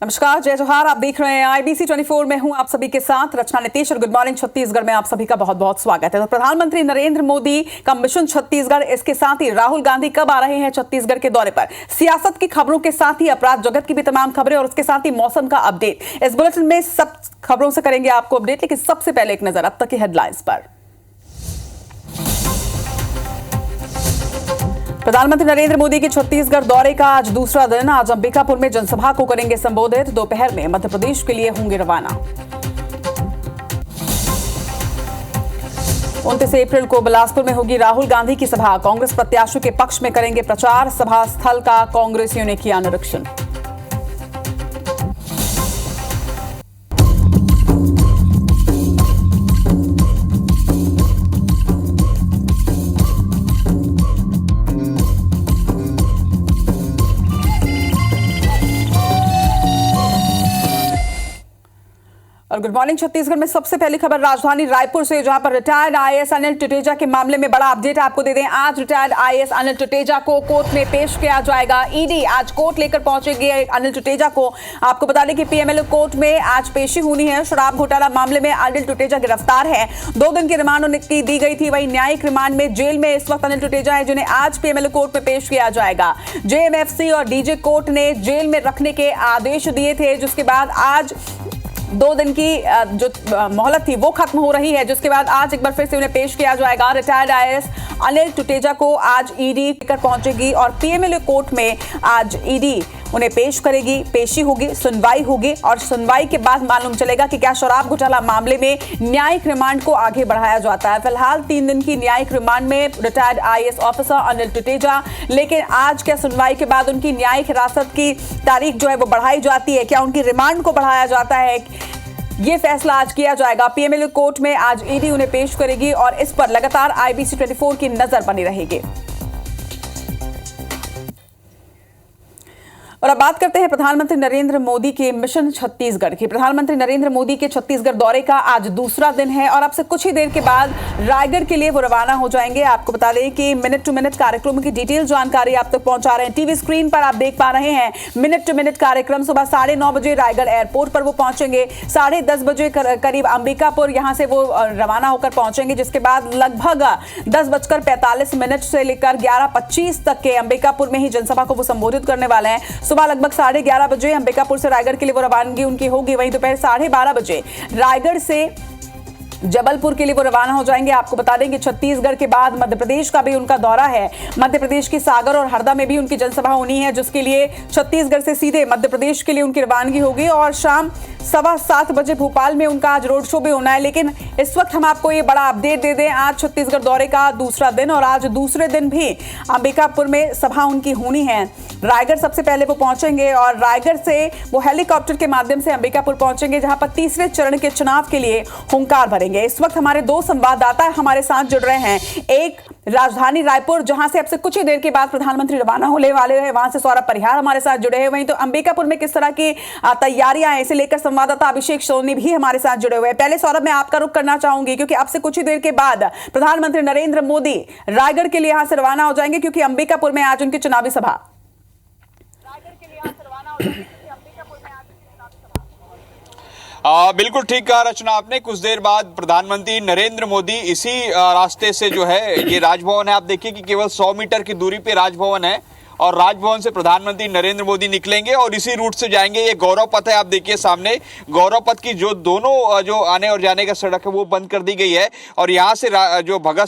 नमस्कार, जय जोहार। आप देख रहे हैं IBC 24 में हूं आप सभी के साथ रचना नीतीश और गुड मॉर्निंग छत्तीसगढ़ में आप सभी का बहुत बहुत स्वागत है। तो प्रधानमंत्री नरेंद्र मोदी का मिशन छत्तीसगढ़, इसके साथ ही राहुल गांधी कब आ रहे हैं छत्तीसगढ़ के दौरे पर, सियासत की खबरों के साथ ही अपराध जगत की भी तमाम खबरें और उसके साथ ही मौसम का अपडेट। इस बुलेटिन में सब खबरों से करेंगे आपको अपडेट, लेकिन सबसे पहले एक नजर अब तक की हेडलाइंस पर। प्रधानमंत्री नरेंद्र मोदी के छत्तीसगढ़ दौरे का आज दूसरा दिन। आज अंबिकापुर में जनसभा को करेंगे संबोधित। दोपहर में मध्य प्रदेश के लिए होंगे रवाना। 29 अप्रैल को बिलासपुर में होगी राहुल गांधी की सभा। कांग्रेस प्रत्याशियों के पक्ष में करेंगे प्रचार। सभा स्थल का कांग्रेसियों ने किया निरीक्षण। और गुड मॉर्निंग छत्तीसगढ़ में सबसे पहली खबर राजधानी रायपुर से, जहां पर रिटायर्ड IAS अनिल टुटेजा के मामले में बड़ा अपडेट आपको दे दें। आज रिटायर्ड IAS अनिल टुटेजा को कोर्ट में पेश किया जाएगा। ED आज कोर्ट लेकर पहुंचेगी अनिल टुटेजा को। आपको बता दें कि PMLA कोर्ट में आज पेशी होनी है। शराब घोटाला मामले में अनिल टुटेजा गिरफ्तार है। 2 दिन की रिमांड की दी गई थी। वहीं न्यायिक रिमांड में जेल में इस वक्त अनिल टुटेजा है, जिन्हें आज PMLA कोर्ट में पेश किया जाएगा। JMFC और DJ कोर्ट ने जेल में रखने के आदेश दिए थे, जिसके बाद आज 2 दिन की जो मोहलत थी वो खत्म हो रही है, जिसके बाद आज एक बार फिर से उन्हें पेश किया जाएगा। रिटायर्ड IAS अनिल टुटेजा को आज ED लेकर पहुंचेगी और PMLA कोर्ट में आज ED उन्हें पेश करेगी। पेशी होगी, सुनवाई होगी और सुनवाई के बाद मालूम चलेगा कि क्या शराब घोटाला मामले में न्यायिक रिमांड को आगे बढ़ाया जाता है। फिलहाल 3 दिन की न्यायिक रिमांड में retired IAS officer Anil Tuteja, लेकिन आज क्या सुनवाई के बाद उनकी न्यायिक हिरासत की तारीख जो है वो बढ़ाई जाती है, क्या उनकी रिमांड को बढ़ाया जाता है, ये फैसला आज किया जाएगा। PMLA कोर्ट में आज ED उन्हें पेश करेगी और इस पर लगातार IBC 24 की नजर बनी रहेगी। और अब बात करते हैं प्रधानमंत्री नरेंद्र मोदी के मिशन छत्तीसगढ़ की। प्रधानमंत्री नरेंद्र मोदी के छत्तीसगढ़ दौरे का आज दूसरा दिन है और अब से कुछ ही देर के बाद रायगढ़ के लिए वो रवाना हो जाएंगे। आपको बता दें कि मिनट टू मिनट कार्यक्रम की डिटेल जानकारी आप तक पहुंचा रहे हैं। टीवी स्क्रीन पर आप देख पा रहे हैं मिनट टू मिनट कार्यक्रम। सुबह 9:30 बजे रायगढ़ एयरपोर्ट पर वो पहुंचेंगे। 10:30 बजे करीब अंबिकापुर यहां से वो रवाना होकर पहुंचेंगे, जिसके बाद लगभग 10:45 से लेकर 11:25 तक के अंबिकापुर में ही जनसभा को वो संबोधित करने वाले हैं। सुबह लगभग 11:30 बजे अंबिकापुर से रायगढ़ के लिए वो रवानगी उनकी होगी। वहीं दोपहर 12:30 बजे रायगढ़ से जबलपुर के लिए वो रवाना हो जाएंगे। आपको बता दें कि छत्तीसगढ़ के बाद मध्य प्रदेश का भी उनका दौरा है। मध्य प्रदेश की सागर और हरदा में भी उनकी जनसभा होनी है, जिसके लिए छत्तीसगढ़ से सीधे मध्य प्रदेश के लिए उनकी रवानगी होगी और शाम 7:15 बजे भोपाल में उनका आज रोड शो भी होना है। लेकिन इस वक्त हम आपको ये बड़ा अपडेट दे दें, आज छत्तीसगढ़ दौरे का दूसरा दिन और आज दूसरे दिन भी अंबिकापुर में सभा उनकी होनी है। रायगढ़ सबसे पहले वो पहुंचेंगे और रायगढ़ से वो हेलीकॉप्टर के माध्यम से अंबिकापुर पहुंचेंगे, जहां पर तीसरे चरण के चुनाव के लिए हुंकार भरेंगे। इस वक्त हमारे 2 संवाददाता हमारे साथ जुड़ रहे हैं। एक राजधानी रायपुर, जहां से अब से कुछ ही देर के बाद प्रधानमंत्री रवाना होने वाले हैं, वहां से सौरभ परिहार हमारे साथ जुड़े हैं। वहीं तो अंबिकापुर में किस तरह की तैयारियां हैं, इसे लेकर संवाददाता अभिषेक सोनी भी हमारे साथ जुड़े हुए हैं। पहले सौरभ, मैं आपका रुख करना चाहूंगी, क्योंकि अब से कुछ ही देर के बाद प्रधानमंत्री नरेंद्र मोदी रायगढ़ के लिए यहां से रवाना हो जाएंगे, क्योंकि अंबिकापुर में आज उनकी चुनावी सभा। बिल्कुल ठीक कहा रचना आपने। कुछ देर बाद प्रधानमंत्री नरेंद्र मोदी इसी रास्ते से जो है, ये राजभवन है, आप देखिए कि केवल 100 मीटर की दूरी पे राजभवन है और राजभवन से प्रधानमंत्री नरेंद्र मोदी निकलेंगे और इसी रूट से जाएंगे। ये गौरव पथ है, आप देखिए सामने गौरव पथ की जो दोनों जो आने और जाने का सड़क है वो बंद कर दी गई है और यहाँ से जो भगत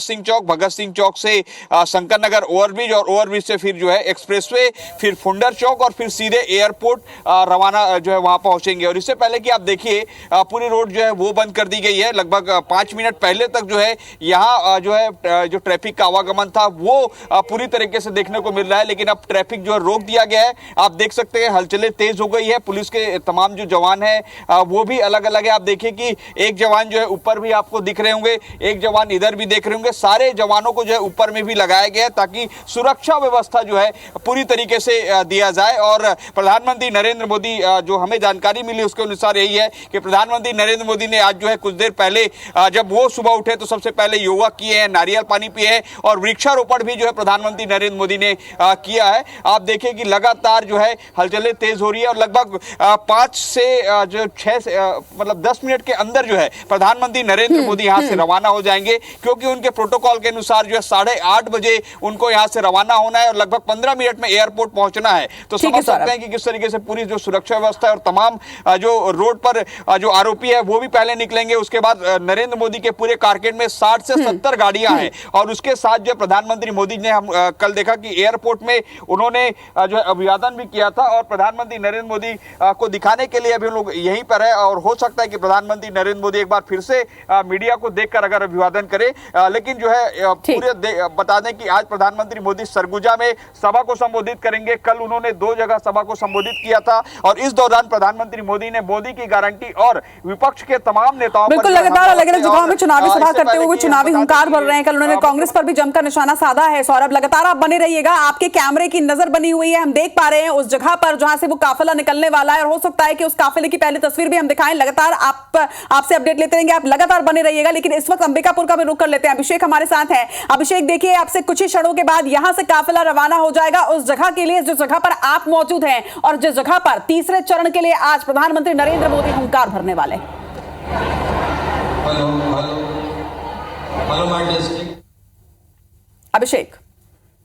सिंह चौक से शंकर नगर ओवरब्रिज और ओवरब्रिज से फिर जो है एक्सप्रेसवे, फिर फुंडर चौक और फिर सीधे एयरपोर्ट रवाना जो है वहाँ पहुँचेंगे। और इससे पहले कि आप देखिए पूरी रोड जो है वो बंद कर दी गई है। लगभग 5 मिनट पहले तक जो है यहाँ जो है जो ट्रैफिक का आवागमन था वो पूरी तरीके से देखने को मिल रहा है, लेकिन अब ट्रैफिक जो है रोक दिया गया है। आप देख सकते हैं हलचलें तेज हो गई है। पुलिस के तमाम जो जवान हैं वो भी अलग अलग है। आप देखिए कि एक जवान जो है ऊपर भी आपको दिख रहे होंगे, एक जवान इधर भी देख रहे होंगे। सारे जवानों को जो है ऊपर में भी लगाया गया है ताकि सुरक्षा व्यवस्था जो है पूरी तरीके से दिया जाए। और प्रधानमंत्री नरेंद्र मोदी, जो हमें जानकारी मिली उसके अनुसार यही है कि प्रधानमंत्री नरेंद्र मोदी ने आज जो है कुछ देर पहले जब वो सुबह उठे तो सबसे पहले योगा किए हैं, नारियल पानी पिए हैं और वृक्षारोपण भी जो है प्रधानमंत्री नरेंद्र मोदी ने किया है। है। आप देखिए कि लगातार जो है हलचलें तेज हो रही है और लगभग 5 से जो 6 मतलब 10 मिनट के अंदर जो है प्रधानमंत्री नरेंद्र मोदी यहां से रवाना हो जाएंगे, क्योंकि उनके प्रोटोकॉल के अनुसार जो है 8:30 बजे उनको यहां से रवाना होना है और लगभग 15 मिनट में एयरपोर्ट पहुंचना है। तो समझ सकते हैं कि किस तरीके से पूरी जो सुरक्षा व्यवस्था है और तमाम जो रोड पर जो आरोपी है वो भी पहले निकलेंगे। उसके बाद नरेंद्र मोदी के पूरे कारकेड में 60 से 70 गाड़ियां हैं और उसके साथ जो प्रधानमंत्री मोदी ने हम कल देखा कि एयरपोर्ट में उन्होंने जो है अभिवादन भी किया था और प्रधानमंत्री नरेंद्र मोदी को दिखाने के लिए अभी लोग यहीं पर है और हो सकता है कि प्रधानमंत्री नरेंद्र मोदी एक बार फिर से मीडिया को देखकर अगर अभिवादन करे। लेकिन जो है पूरे बता दें कि आज प्रधानमंत्री मोदी सरगुजा में सभा को संबोधित करेंगे। कल उन्होंने 2 जगह सभा को संबोधित किया था और इस दौरान प्रधानमंत्री मोदी ने मोदी की गारंटी और विपक्ष के तमाम नेताओं बिल्कुल लगातार अलग अलग जगहों में चुनावी सभा करते हुए चुनावी हुंकार भर रहे हैं। कल उन्होंने कांग्रेस पर भी जमकर निशाना साधा है। सौरभ, लगातार आप बने रहिएगा, आपके कैमरे की नजर बनी हुई है, हम देख पा रहे हैं उस जगह पर जहां से वो काफिला निकलने वाला है और हो सकता है कि उस काफिले की पहली तस्वीर भी हम दिखाएं। लगातार आपसे अपडेट लेते रहेंगे, आप लगातार बने रहिएगा। लेकिन इस वक्त अंबिकापुर का भी रुख कर लेते हैं। अभिषेक हमारे साथ हैं। अभिषेक, देखिए आपसे कुछ ही क्षणों के बाद यहां से काफिला रवाना हो जाएगा उस जगह के लिए जिस जगह पर आप मौजूद हैं और जिस जगह पर तीसरे चरण के लिए आज प्रधानमंत्री नरेंद्र मोदी हुंकार भरने वाले। Hello my district. अभिषेक,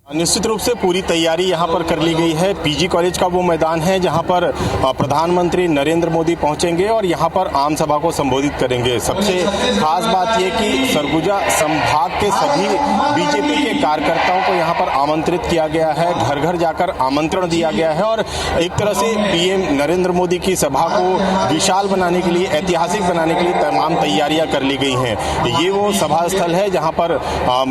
निश्चित रूप से पूरी तैयारी यहाँ पर कर ली गई है। पीजी कॉलेज का वो मैदान है जहाँ पर प्रधानमंत्री नरेंद्र मोदी पहुँचेंगे और यहाँ पर आम सभा को संबोधित करेंगे। सबसे खास बात ये कि सरगुजा संभाग के सभी बीजेपी के कार्यकर्ताओं को यहाँ पर आमंत्रित किया गया है, घर घर जाकर आमंत्रण दिया गया है और एक तरह से पीएम नरेंद्र मोदी की सभा को विशाल बनाने के लिए, ऐतिहासिक बनाने के लिए तमाम तैयारियां कर ली गई हैं। ये वो सभा स्थल है जहाँ पर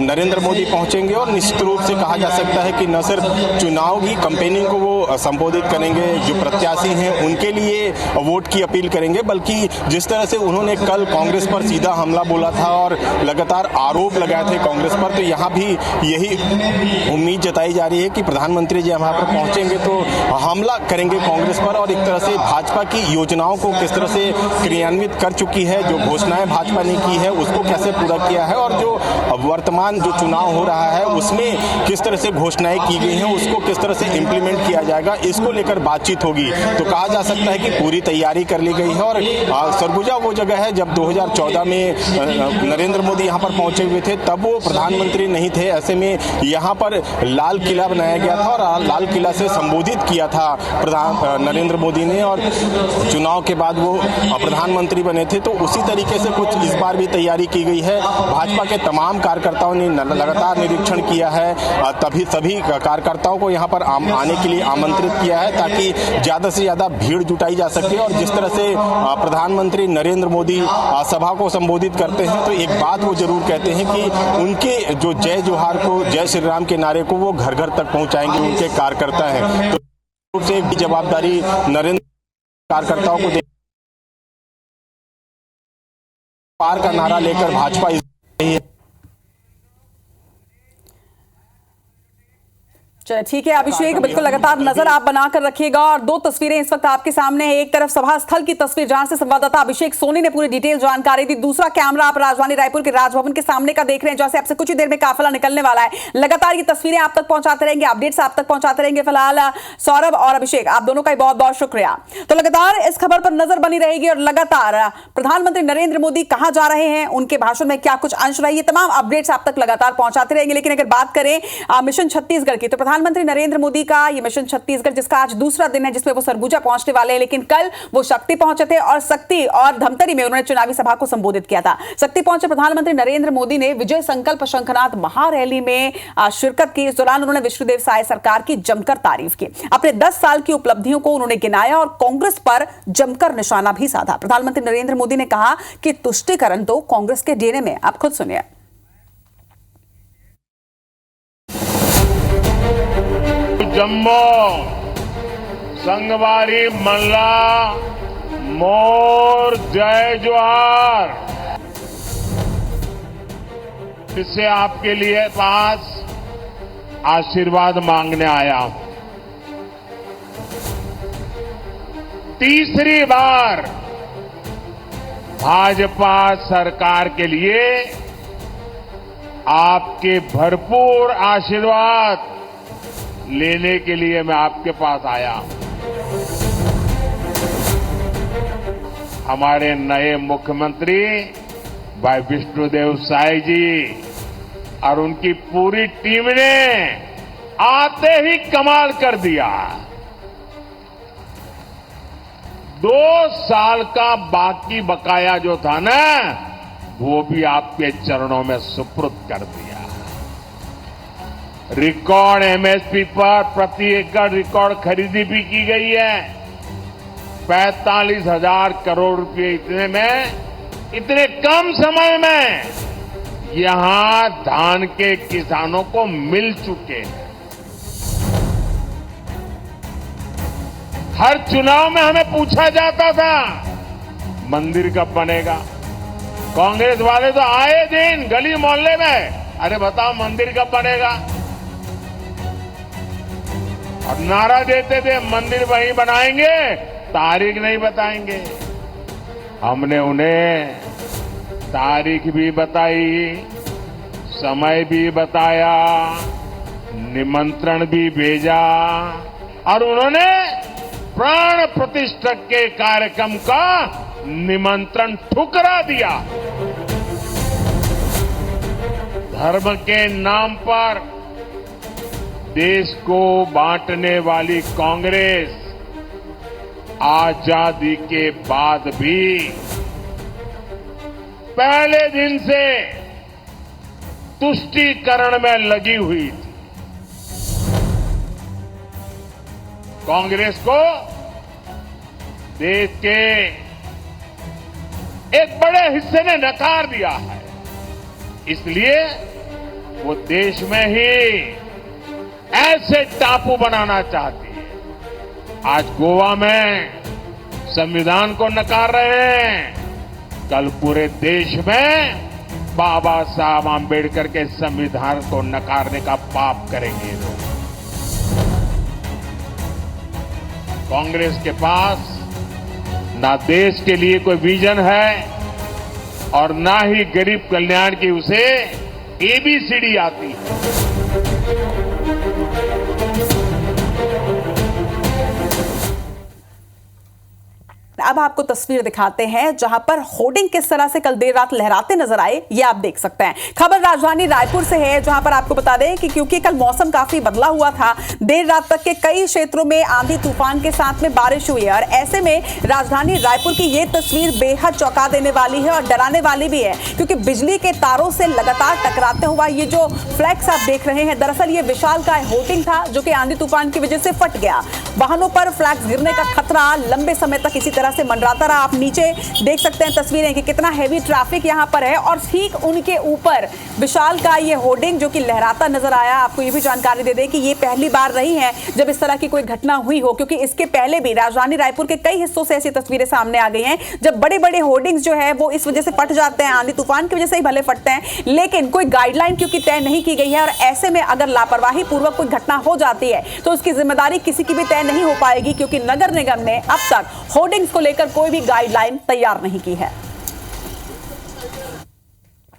नरेंद्र मोदी पहुँचेंगे और निश्चित रूप से कहा जा सकता है कि न सिर्फ चुनाव की कैंपेनिंग को वो संबोधित करेंगे, जो प्रत्याशी हैं उनके लिए वोट की अपील करेंगे, बल्कि जिस तरह से उन्होंने कल कांग्रेस पर सीधा हमला बोला था और लगातार आरोप लगाए थे कांग्रेस पर, तो यहाँ भी यही उम्मीद जताई जा रही है कि प्रधानमंत्री जी यहाँ पर पहुंचेंगे तो हमला करेंगे कांग्रेस पर और एक तरह से भाजपा की योजनाओं को किस तरह से क्रियान्वित कर चुकी है, जो घोषणाएं भाजपा ने की है उसको कैसे पूरा किया है और जो वर्तमान जो चुनाव हो रहा है उसमें किस तरह से घोषणाएं की गई हैं उसको किस तरह से इंप्लीमेंट किया जाएगा, इसको लेकर बातचीत होगी। तो कहा जा सकता है कि पूरी तैयारी कर ली गई है और सरगुजा वो जगह है जब 2014 में नरेंद्र मोदी यहाँ पर पहुंचे हुए थे तब वो प्रधानमंत्री नहीं थे। ऐसे में यहाँ पर लाल किला बनाया गया था और लाल किला से संबोधित किया था नरेंद्र मोदी ने और चुनाव के बाद वो प्रधानमंत्री बने थे। तो उसी तरीके से कुछ इस बार भी तैयारी की गई है। भाजपा के तमाम कार्यकर्ताओं ने लगातार निरीक्षण किया है, तभी सभी कार्यकर्ताओं को यहाँ पर आने के लिए आमंत्रित किया है ताकि ज्यादा से ज्यादा भीड़ जुटाई जा सके। और जिस तरह से प्रधानमंत्री नरेंद्र मोदी सभा को संबोधित करते हैं तो एक बात वो जरूर कहते हैं कि उनके जो जय जोहार को, जय श्री राम के नारे को वो घर घर तक पहुंचाएंगे, उनके कार्यकर्ता हैं। तो से एक जवाबदारी नरेंद्र कार्यकर्ताओं को पार का नारा लेकर भाजपा इस चलिए ठीक है अभिषेक, बिल्कुल लगातार नजर आप बनाकर रखिएगा। और 2 तस्वीरें इस वक्त आपके सामने है। एक तरफ सभा स्थल की तस्वीर जहां से संवाददाता अभिषेक सोनी ने पूरी डिटेल जानकारी दी, दूसरा कैमरा आप राजधानी रायपुर के राजभवन के सामने का देख रहे हैं जहां से आपसे कुछ ही देर में काफिला निकलने वाला है। लगातार ये तस्वीरें आप तक पहुंचाते रहेंगे, अपडेट्स आप तक पहुंचाते रहेंगे। फिलहाल सौरभ और अभिषेक, आप दोनों का बहुत बहुत शुक्रिया। तो लगातार इस खबर पर नजर बनी रहेगी और लगातार प्रधानमंत्री नरेंद्र मोदी कहां जा रहे हैं, उनके भाषण में क्या कुछ अंश रही है, तमाम अपडेट्स आप तक लगातार पहुंचाते रहेंगे। लेकिन अगर बात करें मिशन छत्तीसगढ़ की, तो प्रधानमंत्री नरेंद्र मोदी का ये मिशन छत्तीसगढ़ जिसका आज दूसरा दिन है, जिसमें वो सरगुजा पहुंचने वाले हैं। लेकिन कल वो शक्ति पहुंचे थे और शक्ति और धमतरी में उन्होंने चुनावी सभा को संबोधित किया था। शक्ति पहुंचे प्रधानमंत्री नरेंद्र मोदी ने विजय संकल्प शंखनाद महारैली में शिरकत की। इस दौरान उन्होंने विष्णुदेव साय सरकार की जमकर तारीफ की, अपने 10 साल की उपलब्धियों को उन्होंने गिनाया और कांग्रेस पर जमकर निशाना भी साधा। प्रधानमंत्री नरेंद्र मोदी ने कहा कि तुष्टीकरण तो कांग्रेस के डीएनए में। आप खुद सुनिए। जम्मो संगवारी मल्ला मोर जय जोहार, इससे आपके लिए पास आशीर्वाद मांगने आया हूं। तीसरी बार भाजपा सरकार के लिए आपके भरपूर आशीर्वाद लेने के लिए मैं आपके पास आया हूं। हमारे नए मुख्यमंत्री भाई विष्णुदेव साय जी और उनकी पूरी टीम ने आते ही कमाल कर दिया। 2 साल का बाकी बकाया जो था ना, वो भी आपके चरणों में सुपुर्द कर दिया। रिकॉर्ड एमएसपी पर प्रति एकड़ रिकॉर्ड खरीदी भी की गई है। 45,000 करोड़ रुपए इतने कम समय में यहां धान के किसानों को मिल चुके हैं। हर चुनाव में हमें पूछा जाता था मंदिर कब बनेगा। कांग्रेस वाले तो आए दिन गली मोहल्ले में, अरे बताओ मंदिर कब बनेगा, और नारा देते थे मंदिर वहीं बनाएंगे, तारीख नहीं बताएंगे। हमने उन्हें तारीख भी बताई, समय भी बताया, निमंत्रण भी भेजा, और उन्होंने प्राण प्रतिष्ठा के कार्यक्रम का निमंत्रण ठुकरा दिया। धर्म के नाम पर देश को बांटने वाली कांग्रेस आजादी के बाद भी पहले दिन से तुष्टीकरण में लगी हुई थी। कांग्रेस को देश के एक बड़े हिस्से ने नकार दिया है, इसलिए वो देश में ही ऐसे टापू बनाना चाहती है। आज गोवा में संविधान को नकार रहे हैं, कल पूरे देश में बाबा साहब आंबेडकर के संविधान को नकारने का पाप करेंगे लोग। कांग्रेस के पास ना देश के लिए कोई विजन है और ना ही गरीब कल्याण की उसे एबीसीडी आती है। अब आपको तस्वीर दिखाते हैं जहां पर होर्डिंग किस तरह से कल देर रात लहराते नजर आए, ये आप देख सकते हैं। खबर राजधानी रायपुर से है, जहां पर आपको बता दें कि क्योंकि कल मौसम काफी बदला हुआ था, देर रात तक के कई क्षेत्रों में आंधी तूफान के साथ में बारिश हुई है, और ऐसे में राजधानी रायपुर की ये तस्वीर बेहद चौंका देने वाली है और डराने वाली भी है, क्योंकि बिजली के तारों से लगातार टकराते हुआ ये जो फ्लैक्स आप देख रहे हैं, दरअसल ये विशालकाय होर्डिंग था जो कि आंधी तूफान की वजह से फट गया। वाहनों पर फ्लैक्स गिरने का खतरा लंबे समय तक इसी तरह से मंडराता रहा। आप नीचे देख सकते हैं तस्वीरें कि कितना हेवी ट्रैफिक यहां पर है, और ठीक उनके ऊपर विशाल का ये होर्डिंग जो कि लहराता नजर आया। आपको ये भी जानकारी दे दें कि ये पहली बार रही है जब इस तरह की कोई घटना हुई हो, क्योंकि इसके पहले भी राजधानी रायपुर के कई हिस्सों से ऐसी तस्वीरें सामने आ गई हैं जब बड़े बड़े होर्डिंग्स जो है वो इस वजह से फट जाते हैं, आंधी तूफान की वजह से ही भले फटते हैं, लेकिन कोई गाइडलाइन क्योंकि तय नहीं की गई है, और ऐसे में अगर लापरवाही पूर्वक कोई घटना हो जाती है तो उसकी जिम्मेदारी किसी की भी तय नहीं हो पाएगी, क्योंकि नगर निगम ने अब तक होर्डिंग्स को लेकर कोई भी गाइडलाइन तैयार नहीं की है।